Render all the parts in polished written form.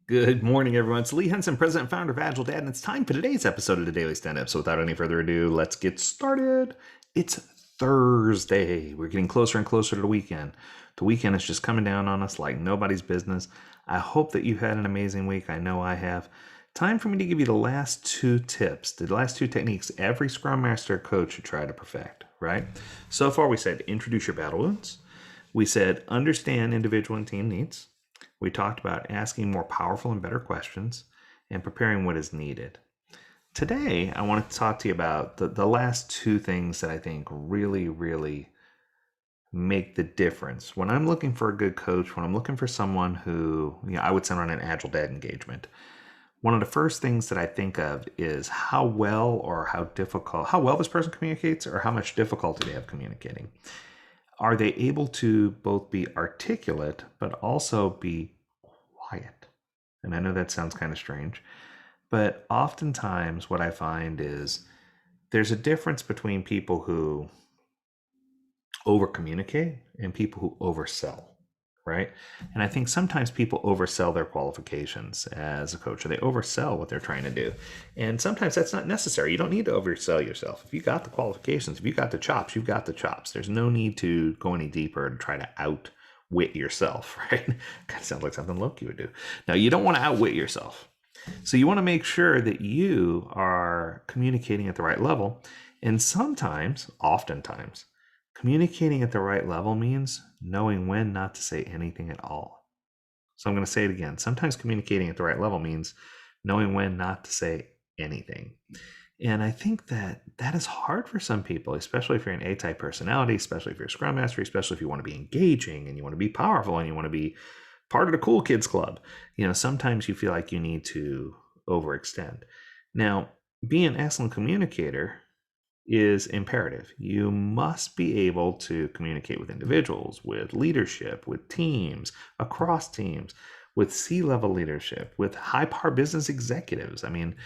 Good morning, everyone. It's Lee Henson, president and founder of AgileDad, and it's time for today's episode of the Daily Stand-Up. So without any further ado, let's get started. It's Thursday. We're getting closer and closer to the weekend. The weekend is just coming down on us like nobody's business. I hope that you've had an amazing week. I know I have. Time for me to give you the last two tips, the last two techniques every ScrumMaster coach should try to perfect, right? So far, we said introduce your battle wounds. We said understand individual and team needs. We talked about asking more powerful and better questions and preparing what is needed. Today, I want to talk to you about the last two things that I think really make the difference. When I'm looking for a good coach, when I'm looking for someone who, I would send on an AgileDad engagement, one of the first things that I think of is how well this person communicates or how much difficulty they have communicating. Are they able to both be articulate but also be quiet? And I know that sounds kind of strange, but oftentimes what I find is there's a difference between people who over communicate and people who oversell, right? And I think sometimes people oversell their qualifications as a coach, or they oversell what they're trying to do. And sometimes that's not necessary. You don't need to oversell yourself. If you got the qualifications, if you got the chops, you've got the chops. There's no need to go any deeper and try to outwit yourself, right? Kind of sounds like something Loki would do. Now, you don't want to outwit yourself. So you want to make sure that you are communicating at the right level. And oftentimes, communicating at the right level means knowing when not to say anything at all. So I'm going to say it again. Sometimes communicating at the right level means knowing when not to say anything. And I think that is hard for some people, especially if you're an A-type personality, especially if you're a Scrum Master, especially if you want to be engaging and you want to be powerful and you want to be part of the cool kids club. Sometimes you feel like you need to overextend. Now, being an excellent communicator is imperative. You must be able to communicate with individuals, with leadership, with teams, across teams, with C-level leadership, with high-power business executives. I mean,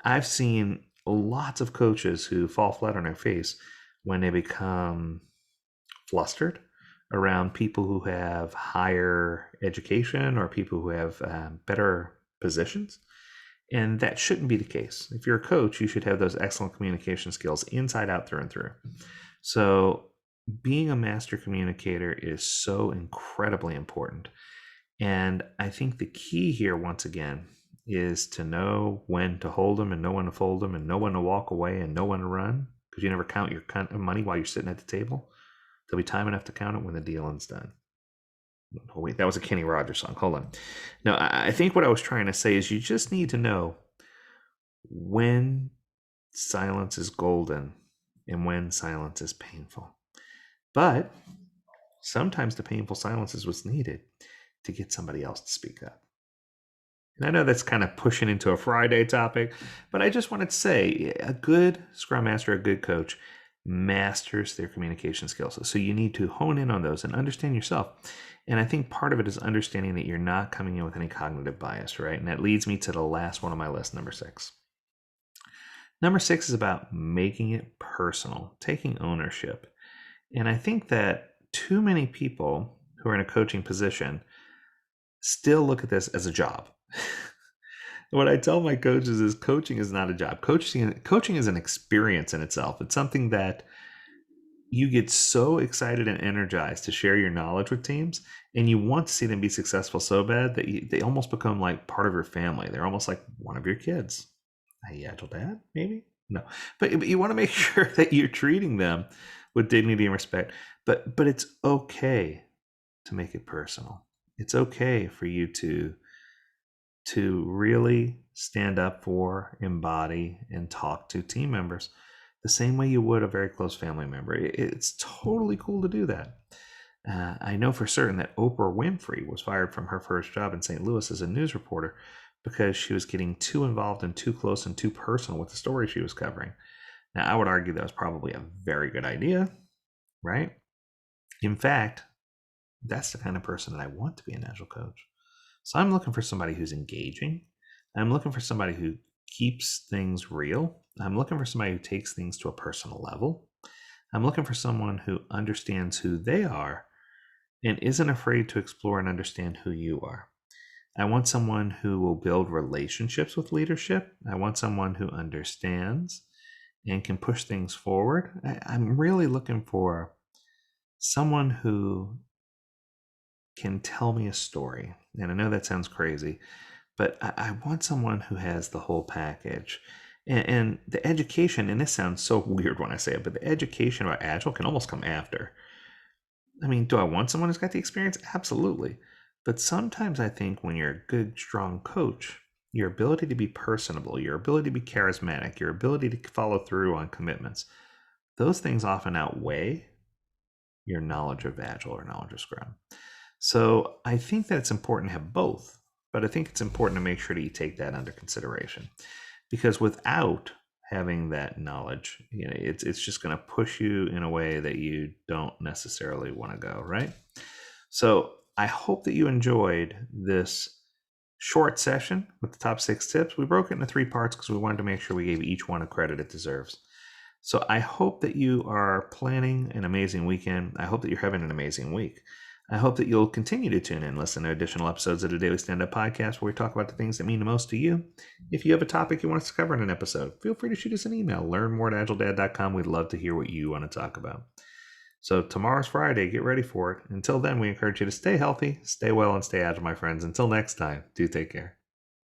I've seen lots of coaches who fall flat on their face when they become flustered around people who have higher education or people who have better positions. And that shouldn't be the case. If you're a coach, you should have those excellent communication skills inside out, through and through. So being a master communicator is so incredibly important. And I think the key here, once again, is to know when to hold them and know when to fold them and know when to walk away and know when to run, because you never count your money while you're sitting at the table. There'll be time enough to count it when the dealing's done. Oh, wait, that was a Kenny Rogers song. Hold on. No, I think what I was trying to say is you just need to know when silence is golden and when silence is painful. But sometimes the painful silence is what's needed to get somebody else to speak up. And I know that's kind of pushing into a Friday topic, but I just wanted to say a good Scrum Master, a good coach, masters their communication skills. So you need to hone in on those and understand yourself. And I think part of it is understanding that you're not coming in with any cognitive bias, right? And that leads me to the last one on my list, number 6. Number 6 is about making it personal, taking ownership. And I think that too many people who are in a coaching position still look at this as a job. What I tell my coaches is coaching is not a job. Coaching is an experience in itself. It's something that you get so excited and energized to share your knowledge with teams, and you want to see them be successful so bad that they almost become like part of your family. They're almost like one of your kids. Hey, AgileDad, maybe? No. But you want to make sure that you're treating them with dignity and respect. But it's okay to make it personal. It's okay for you to really stand up for, embody, and talk to team members the same way you would a very close family member. It's totally cool to do that. I know for certain that Oprah Winfrey was fired from her first job in St. Louis as a news reporter because she was getting too involved and too close and too personal with the story she was covering. Now, I would argue that was probably a very good idea, right? In fact, that's the kind of person that I want to be an Agile coach. So I'm looking for somebody who's engaging. I'm looking for somebody who keeps things real. I'm looking for somebody who takes things to a personal level. I'm looking for someone who understands who they are and isn't afraid to explore and understand who you are. I want someone who will build relationships with leadership. I want someone who understands and can push things forward. I'm really looking for someone who can tell me a story. And I know that sounds crazy, but I want someone who has the whole package. And the education, and this sounds so weird when I say it, but the education about Agile can almost come after. I mean, do I want someone who's got the experience? Absolutely. But sometimes I think when you're a good, strong coach, your ability to be personable, your ability to be charismatic, your ability to follow through on commitments, those things often outweigh your knowledge of Agile or knowledge of Scrum. So I think that it's important to have both, but I think it's important to make sure that you take that under consideration, because without having that knowledge, it's just going to push you in a way that you don't necessarily want to go, right? So I hope that you enjoyed this short session with the top 6 tips. We broke it into 3 parts because we wanted to make sure we gave each one a credit it deserves. So I hope that you are planning an amazing weekend. I hope that you're having an amazing week. I hope that you'll continue to tune in and listen to additional episodes of the Daily Stand-Up Podcast where we talk about the things that mean the most to you. If you have a topic you want us to cover in an episode, feel free to shoot us an email. Learn more at AgileDad.com. We'd love to hear what you want to talk about. So tomorrow's Friday. Get ready for it. Until then, we encourage you to stay healthy, stay well, and stay agile, my friends. Until next time, do take care.